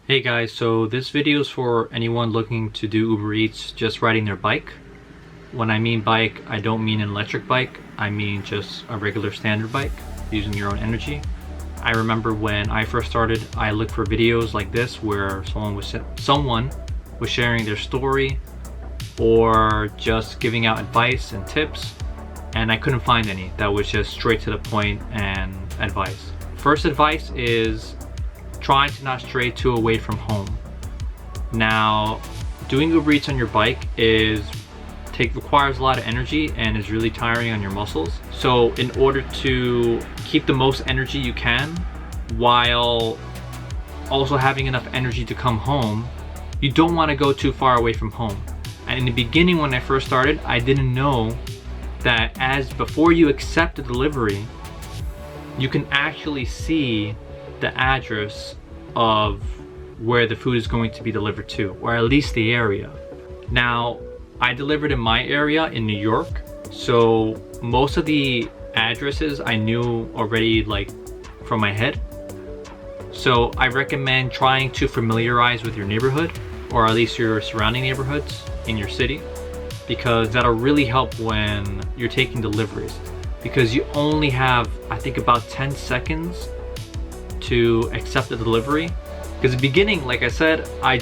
Hey guys, so this video is for anyone looking to do Uber Eats just riding their bike. When I mean bike, I don't mean an electric bike, I mean just a regular standard bike using your own energy. I remember when I first started, I looked for videos like this where someone was sharing their story or just giving out advice and tips, and I couldn't find any that was just straight to the point and advice. First advice is trying to not stray too away from home. Now, doing Uber Eats on your bike requires a lot of energy and is really tiring on your muscles. So in order to keep the most energy you can while also having enough energy to come home, you don't want to go too far away from home. And in the beginning, when I first started, I didn't know that before you accept the delivery, you can actually see the address of where the food is going to be delivered to, or at least the area. Now, I delivered in my area in New York, so most of the addresses I knew already, like from my head. So I recommend trying to familiarize with your neighborhood, or at least your surrounding neighborhoods in your city, because that'll really help when you're taking deliveries, because you only have, I think, about 10 seconds to accept the delivery. Because at the beginning, like I said, I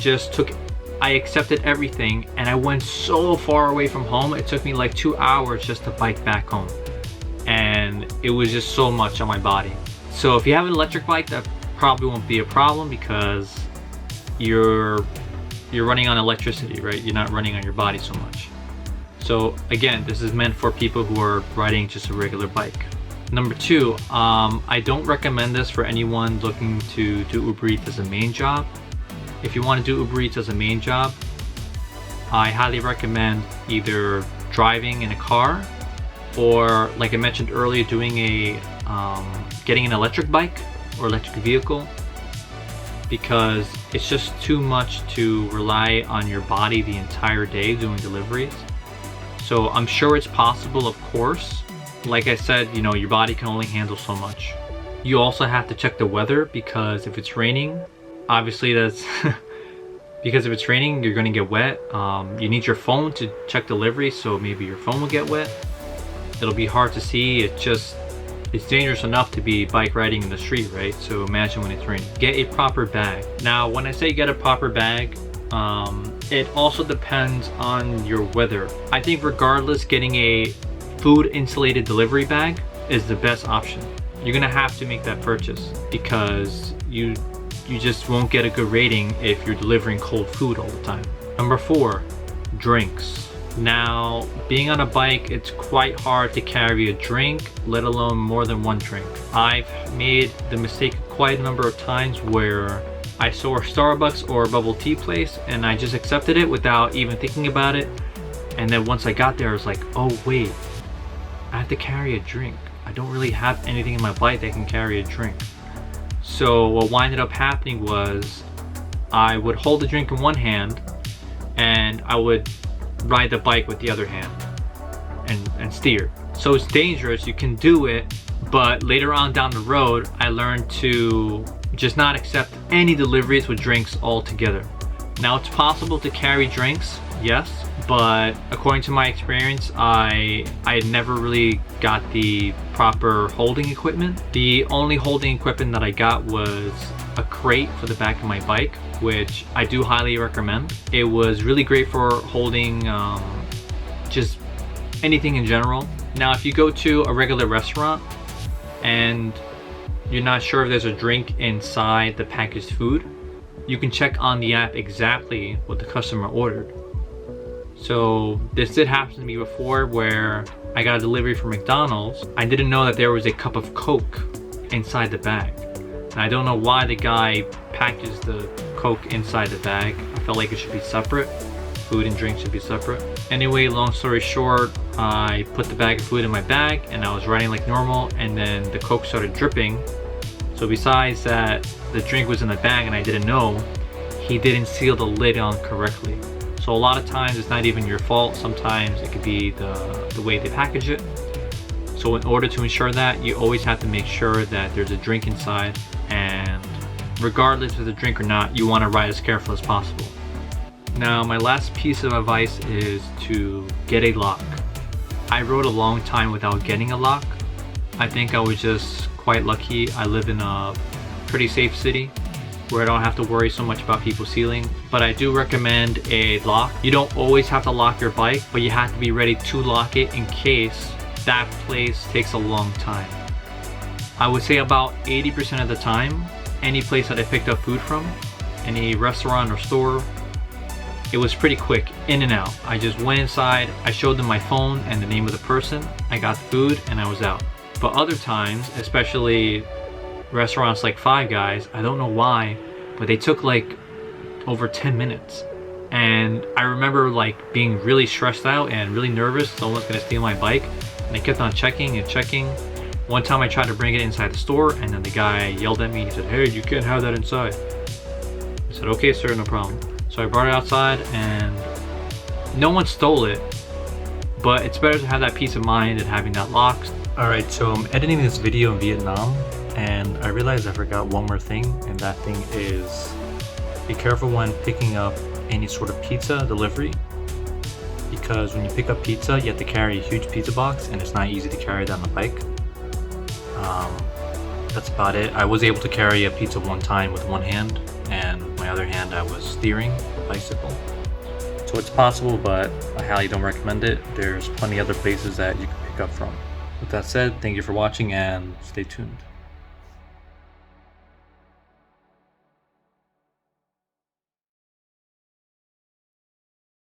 accepted everything and I went so far away from home. It took me like 2 hours just to bike back home, and it was just so much on my body. So if you have an electric bike, that probably won't be a problem because you're running on electricity, right? You're not running on your body so much. So again, this is meant for people who are riding just a regular bike. Number two, I don't recommend this for anyone looking to do Uber Eats as a main job. If you want to do Uber Eats as a main job, I highly recommend either driving in a car, or like I mentioned earlier, getting an electric bike or electric vehicle, because it's just too much to rely on your body the entire day doing deliveries. So I'm sure it's possible, of course. Like I said, you know, your body can only handle so much. You also have to check the weather, because if it's raining, obviously that's because if it's raining, you're gonna get wet. You need your phone to check delivery, so maybe your phone will get wet. It'll be hard to see. It's dangerous enough to be bike riding in the street, right? So imagine when it's raining. Get a proper bag. Now, when I say get a proper bag, it also depends on your weather. I think regardless, getting a food insulated delivery bag is the best option. You're gonna have to make that purchase because you just won't get a good rating if you're delivering cold food all the time. Number 4, drinks. Now, being on a bike, it's quite hard to carry a drink, let alone more than one drink. I've made the mistake quite a number of times where I saw a Starbucks or a bubble tea place and I just accepted it without even thinking about it. And then once I got there, I was like, oh wait, I have to carry a drink. I don't really have anything in my bike that can carry a drink. So what winded up happening was I would hold the drink in one hand and I would ride the bike with the other hand and steer. So it's dangerous, you can do it, but later on down the road, I learned to just not accept any deliveries with drinks altogether. Now, it's possible to carry drinks, yes, but according to my experience, I never really got the proper holding equipment. The only holding equipment that I got was a crate for the back of my bike, which I do highly recommend. It was really great for holding just anything in general. Now, if you go to a regular restaurant and you're not sure if there's a drink inside the packaged food, you can check on the app exactly what the customer ordered. So this did happen to me before, where I got a delivery from McDonald's. I didn't know that there was a cup of Coke inside the bag. And I don't know why the guy packaged the Coke inside the bag. I felt like it should be separate. Food and drink should be separate. Anyway, long story short, I put the bag of food in my bag and I was riding like normal, and then the Coke started dripping. So besides that the drink was in the bag and I didn't know, he didn't seal the lid on correctly. So a lot of times it's not even your fault. Sometimes it could be the way they package it. So in order to ensure that, you always have to make sure that there's a drink inside and regardless of the drink or not, you want to ride as careful as possible. Now, my last piece of advice is to get a lock. I rode a long time without getting a lock. I think I was just quite lucky. I live in a pretty safe city where I don't have to worry so much about people stealing, but I do recommend a lock. You don't always have to lock your bike, but you have to be ready to lock it in case that place takes a long time. I would say about 80% of the time, any place that I picked up food from, any restaurant or store, it was pretty quick, in and out. I just went inside, I showed them my phone and the name of the person, I got the food, and I was out. But other times, especially restaurants like Five Guys, I don't know why, but they took like over 10 minutes. And I remember like being really stressed out and really nervous someone's gonna steal my bike. And I kept on checking and checking. One time I tried to bring it inside the store and then the guy yelled at me. He said, "Hey, you can't have that inside." I said, "Okay, sir, no problem." So I brought it outside and no one stole it, but it's better to have that peace of mind than having that lock. Alright, so I'm editing this video in Vietnam and I realized I forgot one more thing, and that thing is be careful when picking up any sort of pizza delivery, because when you pick up pizza you have to carry a huge pizza box and it's not easy to carry that on the bike. That's about it. I was able to carry a pizza one time with one hand, and my other hand I was steering the bicycle. So it's possible, but I highly don't recommend it. There's plenty other places that you can pick up from. With that said, thank you for watching and stay tuned.